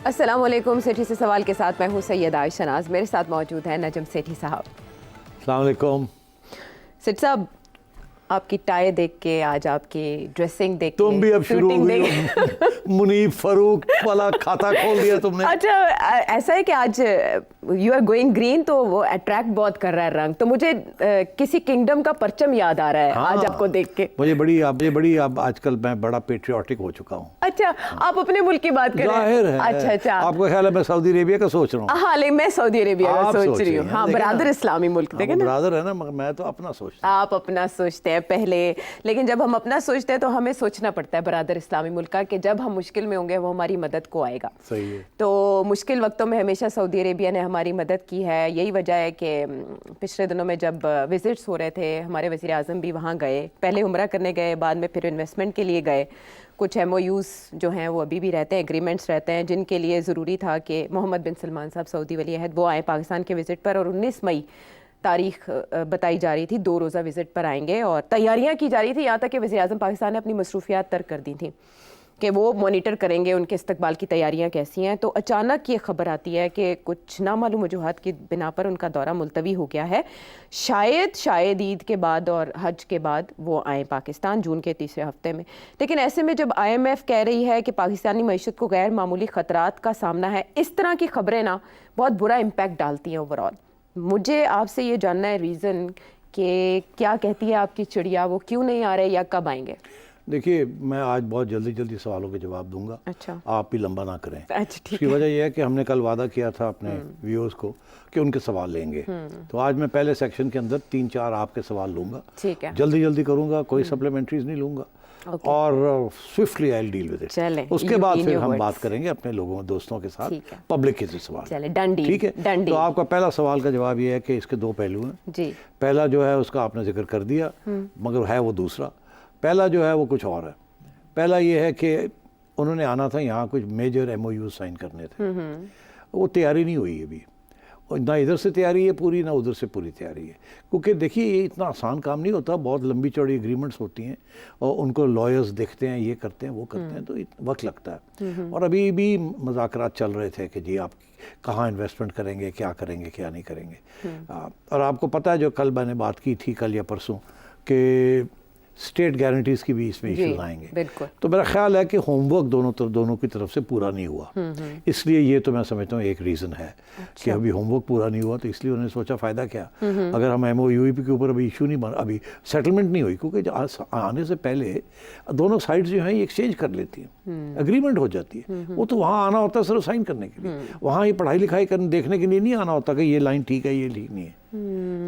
अस्सलाम वालेकुम। सेठी से सवाल के साथ मैं हूँ सैयदा आयशा नाज। मेरे साथ मौजूद हैं नजम सेठी साहब। अस्सलाम वालेकुम। सेठ साहब, आपकी टाई देख के, आज आपकी ड्रेसिंग देख के, तुम भी अब शुरू हो गई हो। मुनीब फारूक वाला खाता खोल दिया तुमने। अच्छा, ऐसा है कि आज यू आर गोइंग ग्रीन, तो वो अट्रैक्ट बहुत कर रहा है रंग, तो मुझे किसी किंगडम का परचम याद आ रहा है। हाँ, आज आपको देख के मुझे बड़ी अब आजकल मैं बड़ा पेट्रियाटिक हो चुका हूँ। अच्छा, आप अपने मुल्क की बात कर रहे हैं? जाहिर है। अच्छा अच्छा, आपको ख्याल है मैं सऊदी अरेबिया का सोच रहा हूँ? हाँ, लेकिन मैं सऊदी अरेबिया का आप सोच रही हूँ। हैं, हाँ, देखिए बरादर ना। इस्लामी मुल्क, देखें ना, बरादर है ना, मगर मैं तो अपना सोचता हूँ। आप अपना सोचते हैं पहले, लेकिन जब हम अपना सोचते हैं तो हमें सोचना पड़ता है बरादर इस्लामी मुल्क का, कि जब हम मुश्किल में होंगे वो हमारी मदद को आएगा। सही है। तो मुश्किल वक्तों में हमेशा सऊदी अरेबिया ने हमारी मदद की है। यही वजह है कि पिछले दिनों में जब विजिट्स हो रहे थे, हमारे वज़ीर आज़म भी वहाँ गए, पहले उम्रा करने गए, बाद में फिर इन्वेस्टमेंट के लिए गए। कुछ MOUs जो हैं वो अभी भी रहते हैं, एग्रीमेंट्स रहते हैं, जिनके लिए ज़रूरी था कि मोहम्मद बिन सलमान साहब सऊदी वली अहद वो आए पाकिस्तान के विज़िट पर, और 19 मई तारीख बताई जा रही थी, 2 रोज़ा विज़िट पर आएंगे, और तैयारियां की जा रही थी। यहाँ तक कि वज़ीर आज़म पाकिस्तान ने अपनी मसरूफियात तर्क कर दी थी कि वो मॉनिटर करेंगे उनके इस्तकबाल की तैयारियां कैसी हैं। तो अचानक ये खबर आती है कि कुछ नामालूम वजूहात की बिना पर उनका दौरा मुलतवी हो गया है। शायद ईद के बाद और हज के बाद वो आए पाकिस्तान, जून के तीसरे हफ्ते में। लेकिन ऐसे में जब IMF कह रही है कि पाकिस्तानी मईशत को गैर मामूली ख़तरात का सामना है, इस तरह की खबरें ना बहुत बुरा इम्पैक्ट डालती हैं ओवरऑल। मुझे आपसे ये जानना है रीज़न कि क्या कहती है आपकी चिड़िया, वो क्यों नहीं आ रहे या कब आएंगे? देखिए, मैं आज बहुत जल्दी सवालों के जवाब दूंगा। अच्छा, आप भी लंबा ना करें। अच्छा, ठीक उसकी वजह यह है कि हमने कल वादा किया था अपने व्यूअर्स को कि उनके सवाल लेंगे। तो आज मैं पहले सेक्शन के अंदर 3-4 आपके सवाल लूंगा। ठीक है, जल्दी करूंगा, कोई सप्लीमेंट्रीज नहीं लूंगा, और swiftly I deal with it. उसके बाद फिर हम बात करेंगे अपने लोगों दोस्तों के साथ, पब्लिक के सवाल। चले, डन डील। ठीक है, तो आपका पहला सवाल का जवाब ये है कि इसके 2 पहलू हैं जी। पहला जो है उसका आपने जिक्र कर दिया, मगर है वो दूसरा। पहला जो है वो कुछ और है। पहला ये है कि उन्होंने आना था यहाँ, कुछ मेजर MOU साइन करने थे, वो तैयारी नहीं हुई अभी। ना इधर से तैयारी है पूरी, ना उधर से पूरी तैयारी है, क्योंकि देखिए ये इतना आसान काम नहीं होता। बहुत लंबी चौड़ी एग्रीमेंट्स होती हैं और उनको लॉयर्स देखते हैं, ये करते हैं वो करते हैं, तो वक्त लगता है। और अभी भी मुज़ाकरात चल रहे थे कि जी आप कहाँ इन्वेस्टमेंट करेंगे, क्या करेंगे, क्या नहीं करेंगे। और आपको पता है, जो कल मैंने बात की थी, कल या परसों, कि स्टेट गारंटीज़ की भी इसमें इश्यूज आएंगे। तो मेरा ख्याल है कि होमवर्क दोनों की तरफ से पूरा नहीं हुआ, इसलिए ये तो मैं समझता हूँ एक रीज़न है। अच्छा। कि अभी होमवर्क पूरा नहीं हुआ, तो इसलिए उन्होंने सोचा फ़ायदा क्या, अगर हम MOU के ऊपर अभी इशू नहीं बना, अभी सेटलमेंट नहीं हुई, क्योंकि आने से पहले दोनों साइड्स जो हैं ये एक्सचेंज कर लेती हैं, एग्रीमेंट हो जाती है। वो तो वहाँ आना होता है सिर्फ साइन करने के लिए, वहाँ ये पढ़ाई लिखाई करने देखने के लिए नहीं आना होता कि ये लाइन ठीक है, ये ठीक नहीं है।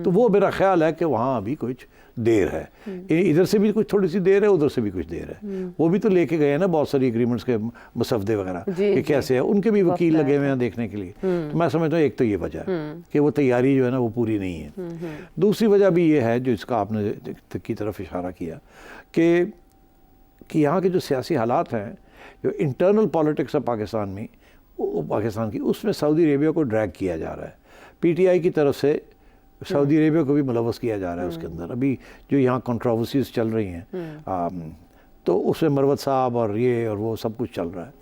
तो वो मेरा ख्याल है कि वहाँ अभी कुछ देर है, इधर से भी कुछ थोड़ी सी देर है, उधर से भी कुछ देर है। वो भी तो लेके गए हैं ना बहुत सारी एग्रीमेंट्स के मसवदे वगैरह कि कैसे है, उनके भी वकील लगे हुए हैं देखने के लिए। तो मैं समझता हूँ एक तो ये वजह है कि वो तैयारी जो है ना वो पूरी नहीं है। दूसरी वजह भी ये है, जो इसका आपने की तरफ इशारा किया, कि यहाँ के जो सियासी हालात हैं, जो इंटरनल पॉलिटिक्स है पाकिस्तान में, पाकिस्तान की, उसमें सऊदी अरेबिया को ड्रैग किया जा रहा है। PTI की तरफ से सऊदी अरेबिया को भी मुलव्वस किया जा रहा है उसके अंदर। अभी जो यहाँ कंट्रोवर्सीज चल रही हैं, तो उसमें मरवत साहब और ये और वो सब कुछ चल रहा है।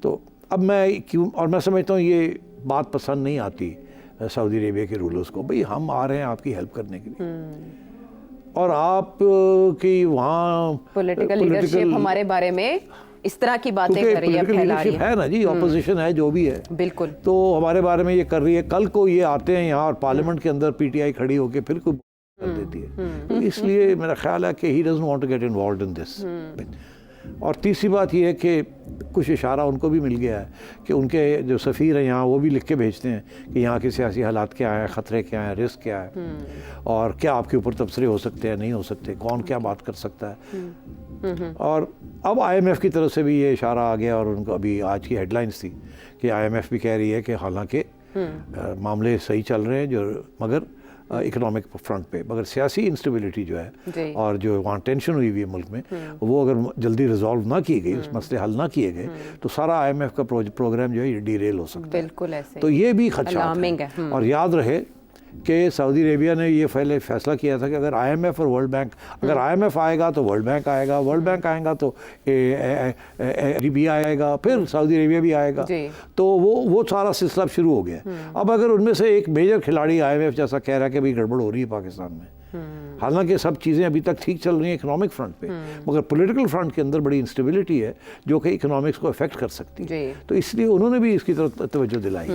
तो अब मैं समझता हूँ ये बात पसंद नहीं आती सऊदी अरेबिया के रूलर्स को, भाई हम आ रहे हैं आपकी हेल्प करने के लिए, और आप कि वहाँ पॉलिटिकल लीडरशिप हमारे बारे में इस तरह की बातें कर रही है, फैला रही है ना जी, ऑपोजिशन है जो भी है, बिल्कुल, तो हमारे बारे में ये कर रही है। कल को ये आते हैं यहाँ और पार्लियामेंट के अंदर PTI खड़ी होकर फिर कोई कर देती है। तो इसलिए मेरा ख्याल है कि he doesn't want to get involved in this. और तीसरी बात ये है कि कुछ इशारा उनको भी मिल गया है कि उनके जो सफ़ीर हैं यहाँ, वो भी लिख के भेजते हैं कि यहाँ के सियासी हालात क्या हैं, ख़तरे क्या हैं, रिस्क क्या है, और क्या आपके ऊपर तबसरे हो सकते हैं, नहीं हो सकते, कौन क्या बात कर सकता है। और अब IMF की तरफ से भी ये इशारा आ गया, और उनको अभी आज की हेडलाइंस थी कि IMF भी कह रही है कि हालांकि मामले सही चल रहे हैं, जो मगर इकोनॉमिक फ्रंट पे, मगर सियासी इंस्टेबिलिटी जो है और जो वहाँ टेंशन हुई हुई है मुल्क में, वो अगर जल्दी रिजॉल्व ना किए गए, उस मसले हल ना किए गए, तो सारा IMF का प्रोग्राम जो है ये डीरेल हो सकता है। बिल्कुल ऐसे। तो ये भी खदशात है। और याद रहे कि सऊदी अरेबिया ने ये पहले फैसला किया था कि अगर IMF और वर्ल्ड बैंक, अगर IMF आएगा तो वर्ल्ड बैंक आएगा, वर्ल्ड बैंक आएगा तो भी आएगा, फिर सऊदी अरेबिया भी आएगा। तो वो सारा सिलसिला शुरू हो गया। अब अगर उनमें से एक मेजर खिलाड़ी IMF जैसा कह रहा है कि भाई गड़बड़ हो रही है पाकिस्तान में, हालांकि सब चीज़ें अभी तक ठीक चल रही हैं इकोनॉमिक फ्रंट पे, मगर पॉलिटिकल फ्रंट के अंदर बड़ी इंस्टेबिलिटी है जो कि इकोनॉमिक्स को अफेक्ट कर सकती है। तो इसलिए उन्होंने भी इसकी तरफ तवज्जो दिलाई।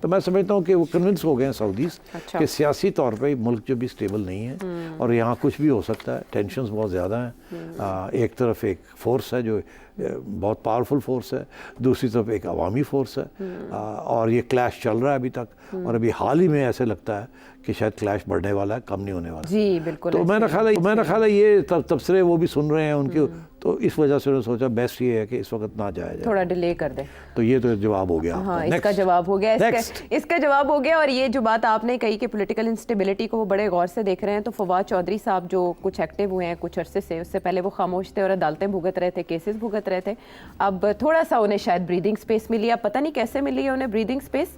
तो मैं समझता हूँ कि वो कन्विंस हो गए हैं सऊदीज़ कि सियासी तौर पे मुल्क जो भी स्टेबल नहीं है और यहाँ कुछ भी हो सकता है, टेंशन्स बहुत ज़्यादा हैं। एक तरफ एक फोर्स है जो बहुत पावरफुल फोर्स है, दूसरी तरफ एक अवामी फोर्स है, और ये क्लैश चल रहा है अभी तक, और अभी हाल ही में ऐसे लगता है कि शायद क्लैश बढ़ने वाला है, कम नहीं होने वाला। जी बिल्कुल। तो मेरा ख्याल है ये तबसरे वो भी सुन रहे हैं उनके, तो इस वजह से उन्होंने सोचा बेस्ट ये है कि इस वक्त ना जाया जाए, थोड़ा डिले कर दे। तो ये तो जवाब हो गया। हाँ, इसका जवाब हो गया, इसका जवाब हो गया। और ये जो बात आपने कही कि पॉलिटिकल इंस्टेबिलिटी को वो बड़े गौर से देख रहे हैं, तो फवाद चौधरी साहब जो कुछ एक्टिव हुए हैं कुछ अरसे से, उससे पहले वो खामोश थे और अदालतें भुगत रहे थे, केसेस भुगत रहे थे। अब थोड़ा सा उन्हें शायद ब्रीदिंग स्पेस मिली, अब पता नहीं कैसे मिली है उन्हें ब्रीदिंग स्पेस,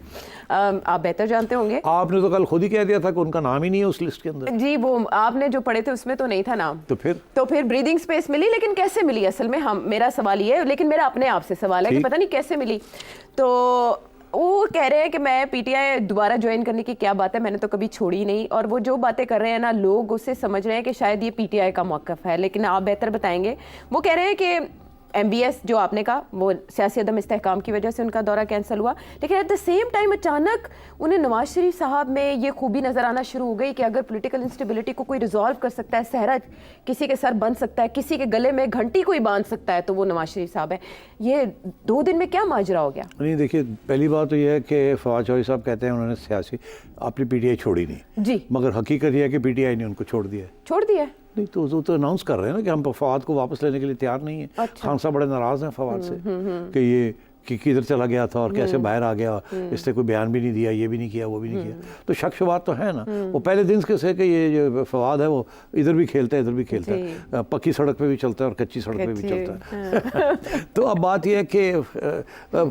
आप बेहतर जानते होंगे। आपने तो कल खुद ही कह दिया था कि उनका नाम ही नहीं है उस लिस्ट के अंदर। जी, वो आपने जो पढ़े थे उसमें तो नहीं था नाम। तो फिर ब्रीदिंग स्पेस मिली, लेकिन कैसे मिली असल में, हम मेरा सवाल ये है, लेकिन मेरा अपने आप से सवाल है कि पता नहीं कैसे मिली। तो वो कह रहे हैं कि मैं PTI दोबारा ज्वाइन करने की क्या बात है, मैंने तो कभी छोड़ी नहीं, और वो जो बातें कर रहे हैं ना, लोग उससे समझ रहे हैं कि शायद ये PTI का मौक़िफ़ है, लेकिन आप बेहतर बताएंगे। वो कह रहे हैं कि MBS जो आपने कहा वो सियासी अदम इस्तेहकाम की वजह से उनका दौरा कैंसिल हुआ, लेकिन एट द सेम टाइम अचानक उन्हें नवाज शरीफ साहब में ये खूबी नज़र आना शुरू हो गई कि अगर पॉलिटिकल इंस्टेबिलिटी को कोई रिजॉल्व कर सकता है, सहरा किसी के सर बन सकता है, किसी के गले में घंटी कोई बांध सकता है, तो वो नवाज शरीफ साहब है। ये 2 दिन में क्या माजरा हो गया? नहीं, देखिए, पहली बात तो ये है कि फवाद चौधरी साहब कहते हैं उन्होंने सियासी अपनी PTI छोड़ी नहीं जी, मगर हकीकत यह है कि PTI ने उनको छोड़ दिया। नहीं तो अनाउंस कर रहे हैं ना कि हम फवाद को वापस लेने के लिए तैयार नहीं है। खान साहब बड़े नाराज हैं फवाद से कि ये कि किधर चला गया था और कैसे बाहर आ गया, इसने कोई बयान भी नहीं दिया, ये भी नहीं किया, वो भी नहीं किया। तो शक शुबात तो है ना, वो पहले दिन के से कि ये जो फवाद है वो इधर भी खेलता है इधर भी खेलता है, पक्की सड़क पे भी चलता है और कच्ची सड़क पे भी चलता है। तो अब बात यह है कि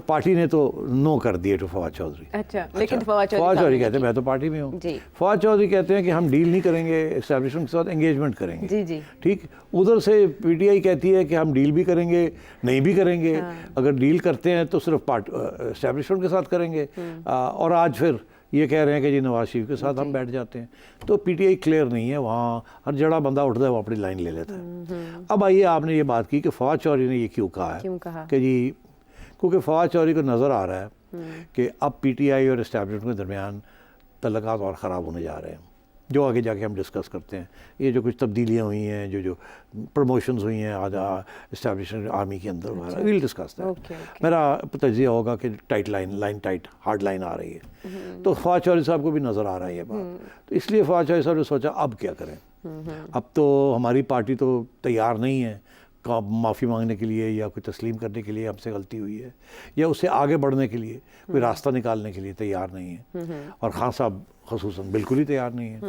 पार्टी ने तो नो कर दिए टू फवाद चौधरी। अच्छा, लेकिन फवाद चौधरी कहते हैं मैं तो पार्टी में हूँ। फवाद चौधरी कहते हैं कि हम डील नहीं करेंगे, एस्टैब्लिशमेंट के साथ एंगेजमेंट करेंगे। ठीक, उधर से PTI कहती है कि हम डील भी करेंगे, नहीं भी करेंगे, अगर डील करते हैं तो सिर्फ एस्टैब्लिशमेंट के साथ करेंगे, और आज फिर ये कह रहे हैं कि जी नवाज शरीफ के साथ हम बैठ जाते हैं। तो PTI क्लियर नहीं है, वहाँ हर जड़ा बंदा उठता है वो अपनी लाइन ले लेता है। अब आइए, आपने ये बात की कि फवाद चौधरी ने ये क्यों कहा है कि जी, क्योंकि फवाद चौधरी को नज़र आ रहा है कि अब PTI और एस्टैब्लिशमेंट के दरमियान तल्लुकात और ख़राब होने जा रहे हैं, जो आगे जाके हम डिस्कस करते हैं। ये जो कुछ तब्दीलियाँ हुई हैं, जो प्रमोशंस हुई हैं आज एस्टैब्लिशमेंट आर्मी के अंदर, विल डिस्कस दैट। मेरा तजिया होगा कि tight line tight hard line आ रही है, तो फवाद चौधरी साहब को भी नज़र आ रहा है ये बात। तो इसलिए फवाद चौधरी साहब ने सोचा अब क्या करें, अब तो हमारी पार्टी तो तैयार नहीं है माफ़ी मांगने के लिए या कोई तस्लीम करने के लिए हमसे गलती हुई है, या उससे आगे बढ़ने के लिए कोई रास्ता निकालने के लिए तैयार नहीं है, और खान साहब ख़ुसूसन बिल्कुल ही तैयार नहीं है।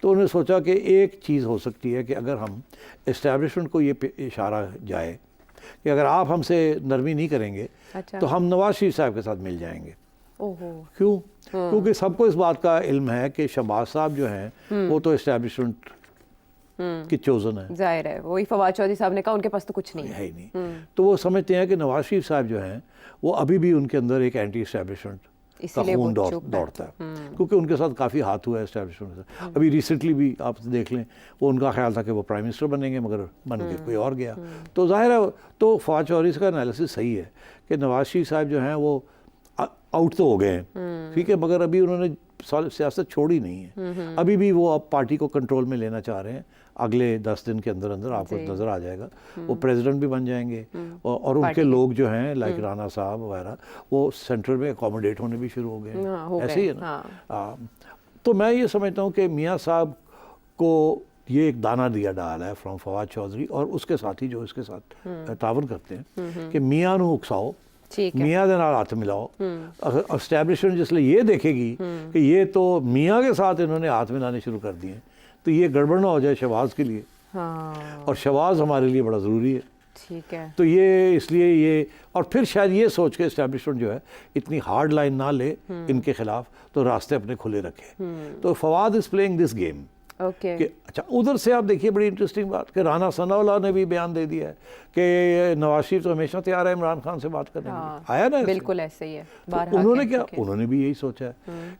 तो उन्होंने सोचा कि एक चीज़ हो सकती है कि अगर हम इस्टेब्लिशमेंट को ये इशारा जाए कि अगर आप हमसे नरमी नहीं करेंगे तो हम नवाज शरीफ साहब के साथ मिल जाएंगे। क्यों? क्योंकि सबको इस बात का इल्म है कि शहबाज साहब जो हैं वो तो इस्टेब्लिशमेंट की चोजन है, जाहिर है। वही फवाद चौधरी साहब ने कहा उनके पास तो कुछ नहीं है ही नहीं। तो वो समझते हैं कि नवाज शरीफ साहब जो हैं वो अभी भी उनके अंदर एक एंटी इस्टेब्लिशमेंट का खून दौड़ता है, क्योंकि उनके साथ काफ़ी हाथ हुआ है एस्टैब्लिशमेंट से। अभी रिसेंटली भी आप देख लें, वो उनका ख्याल था कि वो प्राइम मिनिस्टर बनेंगे, मगर बन के कोई और गया। तो जाहिर है, तो फवाद चौधरी का एनालिसिस सही है कि नवाज शरीफ साहब जो हैं वो आउट तो हो गए हैं, ठीक है, मगर अभी उन्होंने सियासत छोड़ी नहीं है, अभी भी वो अब पार्टी को कंट्रोल में लेना चाह रहे हैं। अगले 10 दिन के अंदर अंदर आपको नज़र आ जाएगा, वो प्रेसिडेंट भी बन जाएंगे, और उनके लोग जो हैं लाइक राना साहब वगैरह वो सेंट्रल में अकोमोडेट होने भी शुरू हो गए हैं। ऐसे ही है ना। तो मैं ये समझता हूँ कि मियाँ साहब को ये एक दाना दिया डाल है फ्रॉम फवाद चौधरी और उसके साथी जो इसके साथ तावन करते हैं कि मियाँ नू उकसाओ, मियाँ के नाल हाथ मिलाओ। एस्टैब्लिशमेंट जिसले ये देखेगी कि ये तो मियाँ के साथ इन्होंने हाथ मिलाने शुरू कर दिए, तो ये गड़बड़ ना हो जाए शहबाज के लिए, और शहबाज हमारे लिए बड़ा ज़रूरी है। ठीक है। तो ये इसलिए ये, और फिर शायद ये सोच के इस्टेब्लिशमेंट जो है इतनी हार्ड लाइन ना ले इनके खिलाफ, तो रास्ते अपने खुले रखे। तो Fawad is playing this game okay. कि अच्छा उधर से आप देखिए बड़ी इंटरेस्टिंग बात कि राना सनाउल्लाह ने भी बयान दे दिया है कि नवाज शरीफ तो हमेशा तैयार है इमरान खान से बात करने के लिए। आया ना ऐसे? बिल्कुल ऐसे ही है। तो उन्होंने क्या, उन्होंने भी यही सोचा है,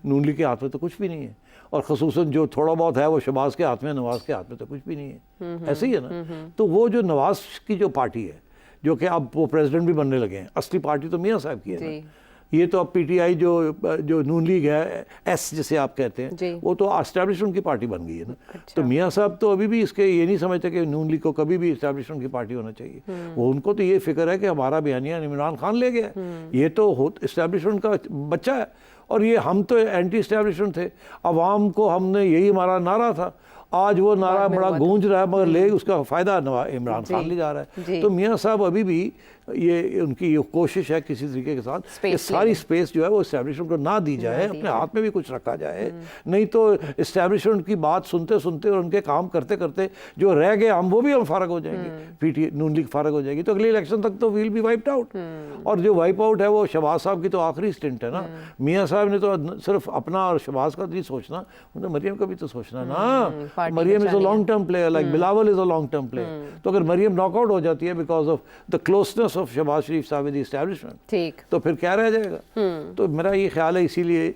नून लीग के हाथ में तो कुछ भी नहीं है, और खसूसन जो थोड़ा बहुत है वो शहबाज के हाथ में, नवाज के हाथ में तो कुछ भी नहीं है। ऐसे ही है ना। तो वो जो नवाज की जो पार्टी है, जो कि अब वो प्रेसिडेंट भी बनने लगे हैं, असली पार्टी तो मियाँ साहब की है ना। ये तो अब पीटीआई जो नून लीग है, एस जिसे आप कहते हैं, वो तो एस्टैब्लिशमेंट की पार्टी बन गई है ना। अच्छा। तो मियाँ साहब तो अभी भी इसके ये नहीं समझते कि नून लीग को कभी भी एस्टैब्लिशमेंट की पार्टी होना चाहिए। वो उनको तो ये फिक्र है कि हमारा बयानिया इमरान खान ले गया, ये तो एस्टैब्लिशमेंट का बच्चा है, और ये हम तो एंटी एस्टैब्लिशमेंट थे, अवाम को हमने यही हमारा नारा था। आज वो नारा बड़ा गूंज रहा है, मगर ले उसका फ़ायदा इमरान खान ले जा रहा है। तो मियाँ साहब अभी भी ये उनकी ये कोशिश है किसी तरीके के साथ ये सारी स्पेस जो है वो इस्टेब्लिशमेंट को ना दी जाए, अपने हाथ में भी कुछ रखा जाए। नहीं तो इस्टेब्लिशमेंट की बात सुनते सुनते और उनके काम करते करते जो रह गए हम फारग हो जाएंगे, पीटी नून लीग फारग हो जाएगी, तो अगले इलेक्शन तक तो विल बी वाइप्ड आउट। और जो वाइप आउट है वो शहबाज साहब की तो आखिरी स्टिंट है ना। मियाँ साहब ने तो सिर्फ अपना और शहबाज का नहीं सोचना, उन्हें मरियम का भी तो सोचना ना। Maryam is a long term player, like Bilawal is a long term player. तो अगर मरियम नॉकआउट हो जाती है because of the closeness of Shehbaz Sharif साहब विद द एस्टैब्लिशमेंट, ठीक, तो फिर क्या रह जाएगा। तो मेरा ये ख्याल है, इसीलिए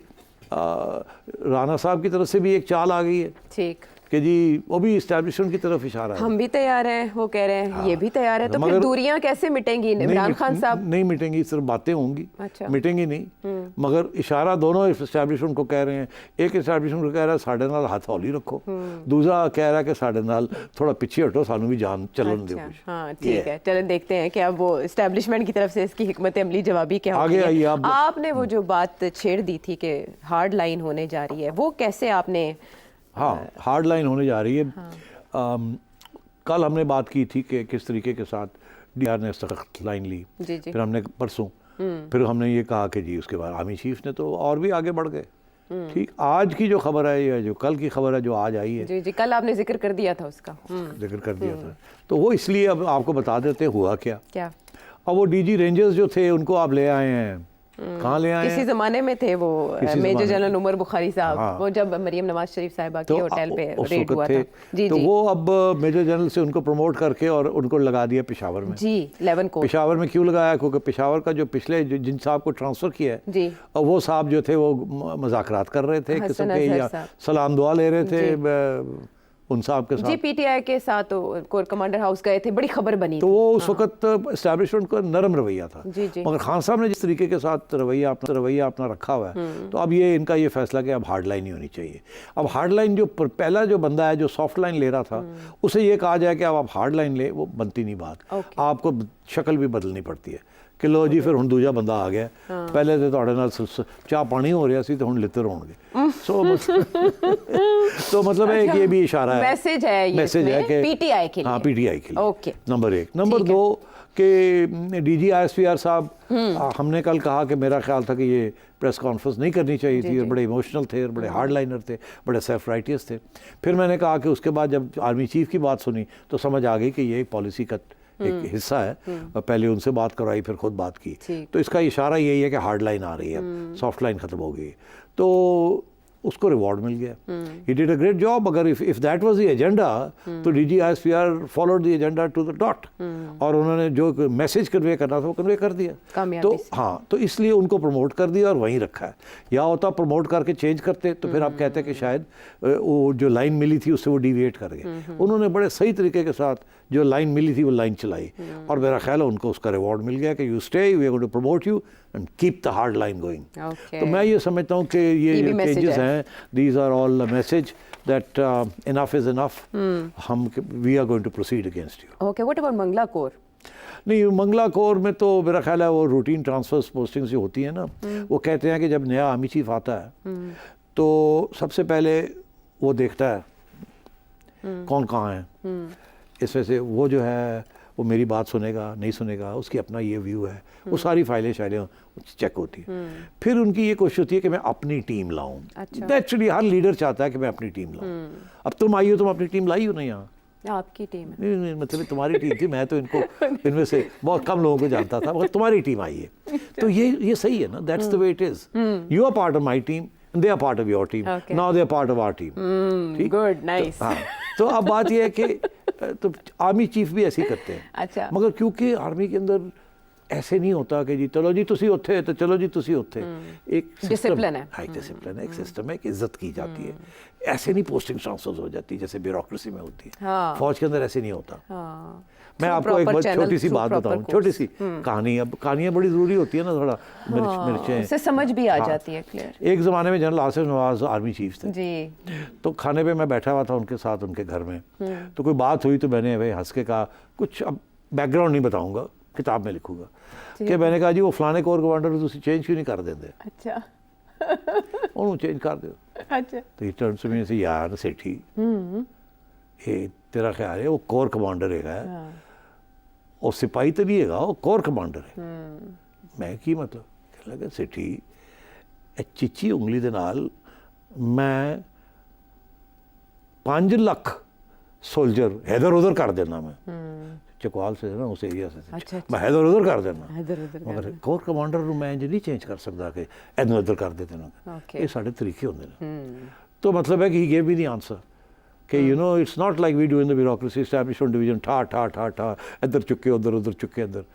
राणा साहब की तरफ से भी एक चाल आ गई है, ठीक, कि जी वो भी इस्टेब्लिशमेंट की तरफ इशारा है। हम भी तैयार हैं, वो कह रहे हैं। हाँ, ये भी तैयार है। तो फिर दूरियां कैसे मिटेंगी? इमरान खान साहब नहीं मिटेंगी, सिर्फ बातें होंगी। अच्छा। मिटेंगी नहीं, मगर इशारा दोनों इस्टेब्लिशमेंट को कह रहे हैं। एक इस्टेब्लिशमेंट को कह रहा है साढ़े नाल हाथ हौली रखो, दूसरा कह रहा है कि साढ़े नाल थोड़ा पीछे हटो, सानू भी जान चलन दो। हाँ ठीक है, चलो देखते हैं कि अब वो इस्टेब्लिशमेंट की तरफ से इसकी हिकमत अमली जवाबी क्या होगी। आगे आइए। आपने वो जो बात छेड़ दी थी कि हार्ड लाइन होने जा रही है, वो कैसे आपने? हाँ, हार्ड लाइन होने जा रही है। हाँ। कल हमने बात की थी कि किस तरीके के साथ डीआर ने सख्त लाइन ली। जी जी। फिर हमने परसों फिर हमने ये कहा कि जी उसके बाद आर्मी चीफ ने तो और भी आगे बढ़ गए। ठीक, आज की जो खबर है या जो कल की खबर है जो आज आई है, जी जी, कल आपने जिक्र कर दिया था उसका, जिक्र कर दिया था, तो वो इसलिए अब आपको बता देते हुआ क्या। अब वो डीजी रेंजर्स जो थे उनको आप ले आए हैं। कहाँ ले आए? किसी ज़माने में थे वो मेजर जनरल उमर बुखारी साहब। हाँ। वो जब मरियम नवाज शरीफ साहिबा के होटल पे रेड हुआ था। जी तो जी। वो अब मेजर जनरल से उनको प्रमोट करके और उनको लगा दिया पेशावर में। जी, 11 को पेशावर में क्यों लगाया? क्योंकि पेशावर का जो पिछले जिन साहब को ट्रांसफ़र किया है जी, और वो साहब जो थे वो मज़ाकरात कर रहे थे, किस्म के या सलाम दुआ ले रहे थे उन साहब के साथ। जी, पीटीआई के साथ कोर कमांडर हाउस गए थे, बड़ी खबर बनी तो वो उस वक्त एस्टैब्लिशमेंट का नरम रवैया था। जी जी। मगर खान साहब ने जिस तरीके के साथ रवैया अपना रखा हुआ है, तो अब ये इनका ये फैसला कि अब हार्ड लाइन ही होनी चाहिए। अब हार्ड लाइन जो पहला जो बंदा है जो सॉफ्ट लाइन ले रहा था, उसे ये कहा जाए कि अब आप हार्ड लाइन ले, वो बनती नहीं बात। आपको शक्ल भी बदलनी पड़ती है कि लो जी फिर हुण दूजा बंदा आ गया। पहले तो तुहाडे नाल चाह पानी हो रहा सी, तो हुण लित्तर होणगे। तो मतलब है कि ये भी इशारा है, मैसेज है कि पीटीआई के लिए। हाँ, पीटीआई के लिए। Okay, number 1। नंबर 2 कि डीजी आईएसपीआर साहब, हमने कल कहा कि मेरा ख्याल था कि ये प्रेस कॉन्फ्रेंस नहीं करनी चाहिए थी, और बड़े इमोशनल थे और बड़े हार्ड लाइनर थे, बड़े सेल्फ राइटियस थे। फिर मैंने कहा कि उसके बाद जब आर्मी चीफ की बात सुनी तो समझ आ गई कि ये पॉलिसी का एक हिस्सा है, और पहले उनसे बात करवाई फिर खुद बात की। तो इसका इशारा यही है कि हार्ड लाइन आ रही है, सॉफ्ट लाइन खत्म हो गई। तो उसको रिवॉर्ड मिल गया। He did a great job. अगर if that was the agenda, तो DG ISPR followed the agenda to the dot, और उन्होंने जो मैसेज कन्वे करना था वो कन्वे कर दिया। तो हाँ, तो इसलिए उनको प्रमोट कर दिया और वहीं रखा है। या होता प्रमोट करके चेंज करते तो फिर आप कहते हैं कि शायद वो जो लाइन मिली थी उससे वो डिविएट कर गए। उन्होंने बड़े सही तरीके के साथ जो लाइन मिली थी वो लाइन चलाई, और मेरा ख्याल है उनको उसका रिवॉर्ड मिल गया कि you stay, we are going to promote you and keep the hard line going. तो मैं ये समझता हूँ कि ये जो चेंजेस हैं, these are all message that enough is enough, हम we are going to proceed against you. Okay, what about Mangla corps? नहीं, मंगला कोर में तो मेरा ख्याल है वो रूटीन ट्रांसफर्स पोस्टिंग्स जो होती हैं ना, वो कहते हैं कि जब नया आर्मी चीफ आता है तो सबसे पहले वो देखता है कौन कहाँ है। इस वजह से वो जो है वो मेरी बात सुनेगा नहीं सुनेगा, उसकी अपना ये व्यू है, वो सारी फाइलें चेक होती है। फिर उनकी ये कोशिश होती है कि मैं अपनी टीम लाऊं। अच्छा। एक्चुअली हर लीडर चाहता है कि मैं अपनी टीम लाऊं। अब तुम आई हो, तुम अपनी टीम लाई हो ना यहाँ, आपकी टीम है। नहीं नहीं, मतलब तुम्हारी टीम थी, मैं तो इनको इनमें से बहुत कम लोगों को जानता था, मगर तुम्हारी टीम आई है, तो ये सही है ना, that's the way it is. You are part of my team, they are part of your team, Okay. Now they are part of our team. ठीक, गुड, नाइस। हाँ, तो अब बात यह है कि तो आर्मी चीफ भी ऐसे ही करते हैं, अच्छा। मगर क्योंकि आर्मी के अंदर ऐसे नहीं होता कि जी चलो जी तुसी उत्थे तो चलो जी तुसी उत्थे, एक Discipline है। हाई डिसिप्लिन है, एक सिस्टम है कि इज्जत की जाती है, ऐसे नहीं पोस्टिंग ट्रांसफर हो जाती जैसे ब्यूरोक्रेसी में होती है। हाँ। फौज के अंदर ऐसे नहीं होता। हाँ। मैं Through आपको एक proper बहुत channel, छोटी सी through बात proper बताऊं, course। छोटी सी कहानी, अब कहानियां बड़ी ज़रूरी होती है ना, थोड़ा मिर्चें। उससे समझ भी आ हाँ। जाती है, क्लियर। एक ज़माने में general Asif Nawaz army chief थे, जी। तो खाने पे मैं बैठा हुआ था उनके साथ उनके घर में, तो कोई बात हुई तो मैंने भाई हंस के कहा, कुछ अब बैकग्राउंड नहीं बताऊंगा, किताब में लिखूंगा, कि मैंने कहा जी वो फलाने कोर कमांडर तुम चेंज क्यों नहीं कर देंगे, अच्छा। उन्होंने चेंज कर दो। अच्छा। तो टर्न से मैंने से यार सेठी, ये तेरा ख्याल है वो कोर कमांडर है, और सिपाही तो नहीं है, वो कोर कमांडर है। मैं की मतलब कहने लगा सेठी चिच्ची उंगली दे नाल मैं 5 लाख सोल्जर इधर उधर कर देना, मैं चकवाल से ना उस एरिया से, अच्छा, मैं इधर उधर कर देना, इधर-उधर कर मगर कोर कमांडर ਨੂੰ मैं नहीं चेंज कर सकता कि इधर उधर कर दे देना। Okay। ये साढ़े तरीके होंगे ने। तो मतलब है कि he gave me the answer कि you know it's not like we do in the bureaucracy establishment division, ठा ठा ठा ठा इधर चुके उधर चुके इधर।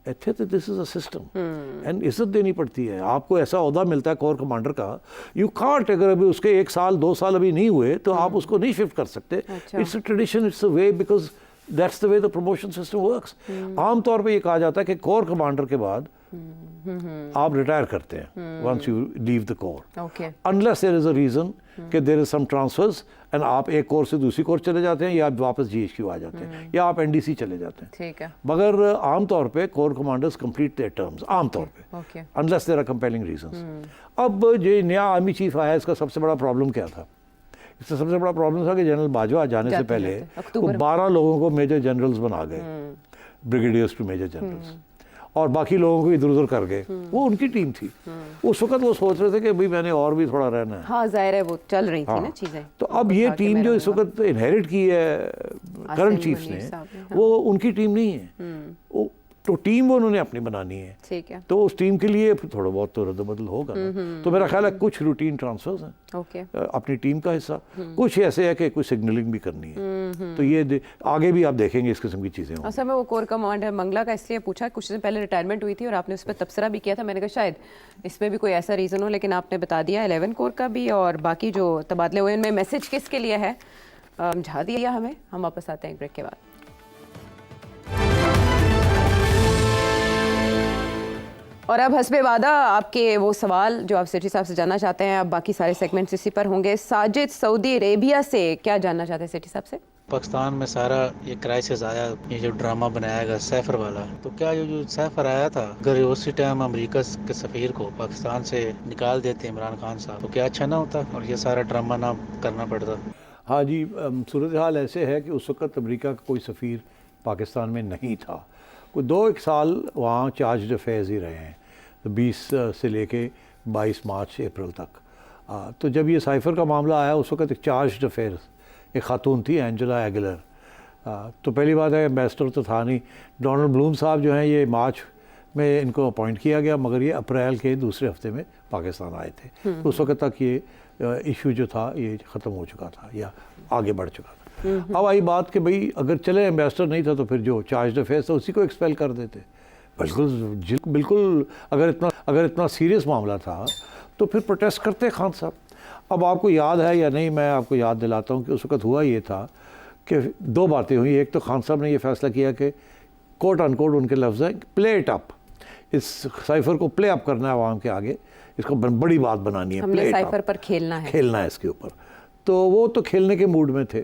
इतने तो this is a system and इज्जत देनी पड़ती है। आपको ऐसा ओहदा मिलता है कोर कमांडर का, यू कांट, अगर अभी उसके 1 साल 2 साल अभी नहीं हुए तो आप उसको नहीं शिफ्ट कर सकते। It's a tradition, it's a way, because that's the way the promotion system works. आमतौर पे ये कहा जाता है कि कोर कमांडर के बाद आप रिटायर करते हैं once you leave the corps, okay. Unless there is a reason कि there is some transfers and आप एक कोर से दूसरी कोर चले जाते हैं, या आप वापस जीएचक्यू आ जाते हैं, या आप एनडीसी चले जाते हैं। ठीक है। मगर आमतौर पे core commanders complete their terms आमतौर पे, okay. Unless there are compelling reasons. अब जो नया आर्मी चीफ आया, इसका सबसे बड़ा प्रॉब्लम क्या था? इसका सबसे बड़ा प्रॉब्लम था कि जनरल बाजवा जाने से पहले वो 12 लोगों को मेजर जनरल्स बना गए, ब्रिगेडियर्स टू मेजर जनरल्स, और बाकी लोगों को इधर उधर कर गए। वो उनकी टीम थी। उस वक्त वो सोच रहे थे कि भाई मैंने और भी थोड़ा रहना है। हाँ, जाहिर है वो चल रही थी हाँ। ना चीजें। तो अब ये टीम जो इस वक्त इनहेरिट की है करंट चीफ्स ने, वो उनकी टीम नहीं है, वो तो टीम वो उन्होंने अपनी बनानी है। ठीक है। तो उस टीम के लिए फिर थोड़ा बहुत तो रद्द-बदल होगा ना। तो मेरा ख्याल है कुछ रूटीन ट्रांसफर्स हैं ओके। अपनी टीम का हिस्सा, कुछ ऐसे है कि कुछ सिग्नलिंग भी करनी है। तो ये आगे भी आप देखेंगे इस किस्म की चीज़ें होंगी। असल में वो कोर कमांडर मंगला का इसलिए पूछा, कुछ दिन पहले रिटायरमेंट हुई थी और आपने उस पर तबसरा भी किया था। मैंने कहा शायद इसमें भी कोई ऐसा रीज़न हो, लेकिन आपने बता दिया 11 कोर का भी, और बाकी जो तबादले हुए उनमें मैसेज किसके लिए है समझा दिया हमें। हम वापस आते हैं एक ब्रेक के बाद। और अब हस्बे वादा आपके वो सवाल जो आप सेठी साहब से जानना चाहते हैं, अब बाकी सारे सेगमेंट्स इसी पर होंगे। साजिद सऊदी अरेबिया से क्या जानना चाहते हैं सेठी साहब से? पाकिस्तान में सारा ये क्राइसिस आया, ये जो ड्रामा बनाया गया सैफर वाला, तो क्या ये जो सैफर आया था, अगर उसी टाइम अमेरिका के सफ़ीर को पाकिस्तान से निकाल देते इमरान खान साहब, तो क्या अच्छा ना होता और ये सारा ड्रामा ना करना पड़ता? हाँ जी, सूरत हाल ऐसे है कि उस वक्त अमेरिका का कोई सफ़ीर पाकिस्तान में नहीं था। कोई 2-1 साल वहाँ चार्ज अफेयर्स ही रहे हैं, तो 20 से लेके 22 मार्च अप्रैल तक। तो जब ये साइफ़र का मामला आया उस वक्त एक चार्ज अफेयर्स एक खातून थी, एंजेला एगलर। तो पहली बात है एम्बेसडर तो था नहीं। डोनाल्ड ब्लूम साहब जो हैं ये मार्च में इनको अपॉइंट किया गया, मगर ये अप्रैल के दूसरे हफ्ते में पाकिस्तान आए थे। तो उस वक्त तक ये इशू जो था ये ख़त्म हो चुका था या आगे बढ़ चुका था। अब आई बात कि भाई अगर चले एम्बेसडर नहीं था तो फिर जो चार्ज अफेयर्स था उसी को एक्सपेल कर देते। बिल्कुल अगर इतना सीरियस मामला था तो फिर प्रोटेस्ट करते खान साहब। अब आपको याद है या नहीं, मैं आपको याद दिलाता हूँ कि उस वक्त हुआ ये था कि 2 बातें हुई। एक तो खान साहब ने ये फैसला किया कि कोट अनकोट उनके लफ्ज़ हैं, प्ले इट अप, इस साइफ़र को प्ले अप करना है आवाम के आगे, इसको बड़ी बात बनानी है, हमने साइफ़र पर खेलना है इसके ऊपर। तो वो तो खेलने के मूड में थे,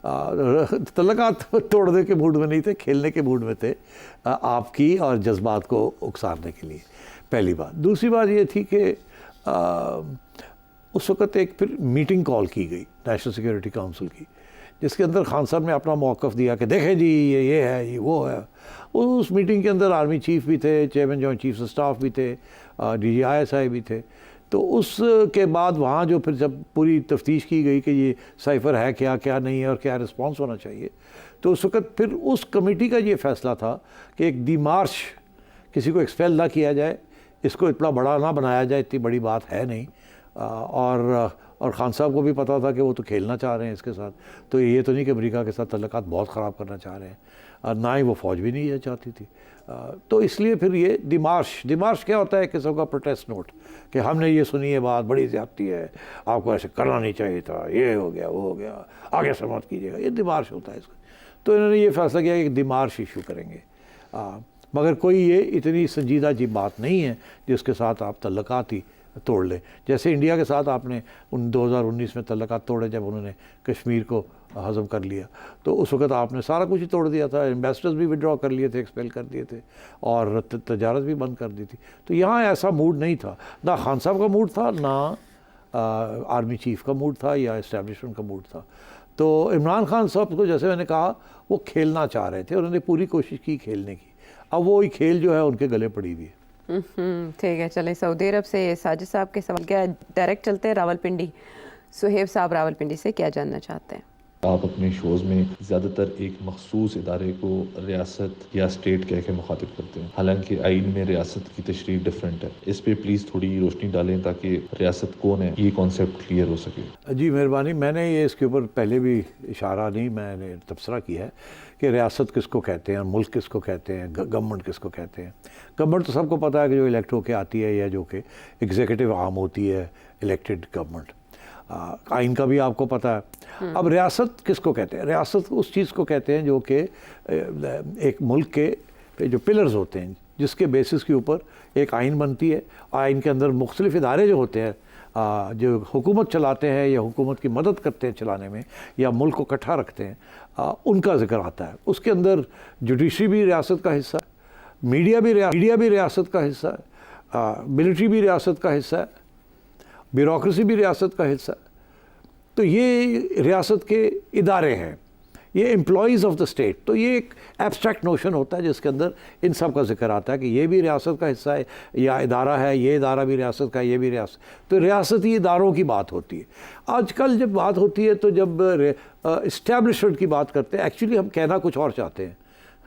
तल्लकात तोड़ने के मूड में नहीं थे, खेलने के मूड में थे आपकी और जज्बात को उकसारने के लिए, पहली बात। दूसरी बात ये थी कि उस वक़्त एक फिर मीटिंग कॉल की गई नेशनल सिक्योरिटी काउंसिल की, जिसके अंदर खान साहब ने अपना मौक़िफ़ दिया कि देखें जी ये है, ये वो है। उस मीटिंग के अंदर आर्मी चीफ भी थे, chairman joint chiefs of staff भी थे, DGI भी थे। तो उसके बाद वहाँ जो फिर जब पूरी तफ्तीश की गई कि ये साइफ़र है क्या क्या नहीं है और क्या रिस्पॉन्स होना चाहिए, तो उस वक़्त फिर उस कमेटी का ये फ़ैसला था कि एक दिमार्श किसी को एक्सपेल ना किया जाए, इसको इतना बड़ा ना बनाया जाए, इतनी बड़ी बात है नहीं। और ख़ान साहब को भी पता था कि वो तो खेलना चाह रहे हैं इसके साथ, तो ये तो नहीं कि अमेरिका के साथ तल्लुकात बहुत ख़राब करना चाह रहे हैं, और ना ही वो फ़ौज भी नहीं ये चाहती थी। तो इसलिए फिर ये दिमार्श क्या होता है, किस्म का प्रोटेस्ट नोट कि हमने ये सुनी है बात बड़ी ज़्यादती है, आपको ऐसे करना नहीं चाहिए था, ये हो गया वो हो गया, आगे से मत कीजिएगा, ये दिमार्श होता है इसका। तो इन्होंने ये फैसला किया कि दिमार्श इशू करेंगे, मगर कोई ये इतनी संजीदा जी बात नहीं है जिसके साथ आप तल्लुकात ही तोड़ लें। जैसे इंडिया के साथ आपने 2019 में तल्लुकात तोड़े जब उन्होंने कश्मीर को हज़म कर लिया, तो उस वक़्त आपने सारा कुछ ही तोड़ दिया था, एम्बेसडर्स भी विड्रॉ कर लिए थे, एक्सपेल कर दिए थे, और तजारत भी बंद कर दी थी। तो यहाँ ऐसा मूड नहीं था, ना खान साहब का मूड था, ना आर्मी चीफ़ का मूड था या इस्टेब्लिशमेंट का मूड था। तो इमरान खान साहब को, जैसे मैंने कहा, वो खेलना चाह रहे थे, उन्होंने पूरी कोशिश की खेलने की, अब वो ही खेल जो है उनके गले पड़ी हुई है। ठीक है, चलें सऊदी अरब से साजिद साहब के सवाल क्या डायरेक्ट चलते हैं रावलपिंडी। सुहेब साहब रावलपिंडी से क्या जानना चाहते हैं? आप अपने शोज़ में ज़्यादातर एक मखसूस इदारे को रियासत या स्टेट कह के मुखातिब करते हैं, हालांकि आइन में रियासत की तशरीह डिफरेंट है। इस पर प्लीज़ थोड़ी रोशनी डालें ताकि रियासत कौन है ये कॉन्सेप्ट क्लियर हो सके। जी मेहरबानी, मैंने ये इसके ऊपर पहले भी इशारा नहीं, मैंने तबसरा किया है कि रियासत किसको कहते हैं, मुल्क किसको कहते हैं, गवर्नमेंट किसको कहते हैं। गवर्नमेंट तो सबको पता है कि जो इलेक्ट होकर आती है या जो कि एग्जीक्यूटिव आर्म होती है, इलेक्टेड गवर्नमेंट। आइन का भी आपको पता है। अब रियासत किसको कहते हैं? रियासत उस चीज़ को कहते हैं जो कि एक मुल्क के जो पिलर्स होते हैं, जिसके बेसिस के ऊपर एक आइन बनती है। आइन के अंदर मुख्तलिफ इदारे जो होते हैं, जो हुकूमत चलाते हैं या हुकूमत की मदद करते हैं चलाने में, या मुल्क को इकट्ठा रखते हैं, उनका जिक्र आता है। उसके अंदर जुडिशरी भी रियासत का हिस्सा है, मीडिया भी रियासत का हिस्सा है, मिलिट्री भी रियासत का हिस्सा है, ब्यूरोक्रेसी भी रियासत का हिस्सा है। तो ये रियासत के इदारे हैं, ये एम्प्लॉइज़ ऑफ द स्टेट। तो ये एक एब्स्ट्रैक्ट नोशन होता है जिसके अंदर इन सब का जिक्र आता है कि ये भी रियासत का हिस्सा है या इदारा है, ये इदारा भी रियासत का है, ये भी रियासत। तो रियासती इदारों की बात होती है। आजकल जब बात होती है तो जब इस्टेब्लिशमेंट की बात करते हैं, एक्चुअली हम कहना कुछ और चाहते हैं,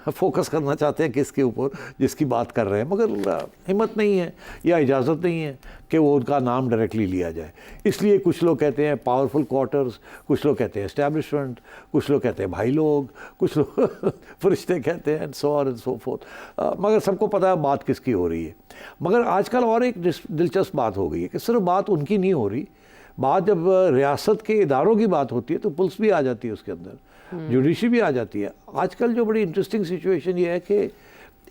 फोकस करना चाहते हैं किसके ऊपर जिसकी बात कर रहे हैं, मगर हिम्मत नहीं है या इजाज़त नहीं है कि वो उनका नाम डायरेक्टली लिया जाए। इसलिए कुछ लोग कहते हैं पावरफुल क्वार्टर्स, कुछ लोग कहते हैं इस्टेब्लिशमेंट, कुछ लोग कहते हैं भाई लोग, कुछ लोग फरिश्ते कहते हैं, so on and so fourth. मगर सबको पता है बात किसकी हो रही है। मगर आजकल और एक दिलचस्प बात हो गई है कि सिर्फ बात उनकी नहीं हो रही, बात जब रियासत के इदारों की बात होती है तो पुलिस भी आ जाती है उसके अंदर, जुडिशरी भी आ जाती है। आजकल जो बड़ी इंटरेस्टिंग सिचुएशन ये है कि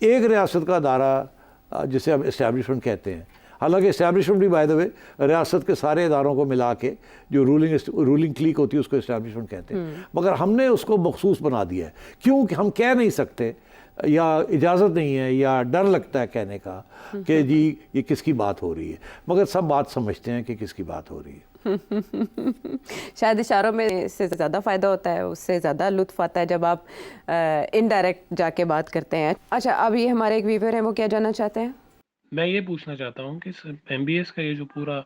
एक रियासत का अदारा जिसे हम इस्टेब्लिशमेंट कहते हैं, हालांकि इस्टेब्लिशमेंट भी बाय द वे रियासत के सारे इदारों को मिला के जो रूलिंग क्लीक होती है उसको इस्टेब्लिशमेंट कहते हैं, मगर हमने उसको मखसूस बना दिया है। क्योंकि हम कह नहीं सकते या इजाज़त नहीं है या डर लगता है कहने का कि जी ये किसकी बात हो रही है, मगर सब बात समझते हैं कि किसकी बात हो रही है। शायद इशारों में इससे ज़्यादा फ़ायदा होता है, उससे ज़्यादा लुत्फ़ आता है जब आप इनडायरेक्ट जाके बात करते हैं। अच्छा, अब ये हमारे एक व्यूवर हैं, वो क्या जानना चाहते हैं? मैं ये पूछना चाहता हूँ कि एमबीएस का ये जो पूरा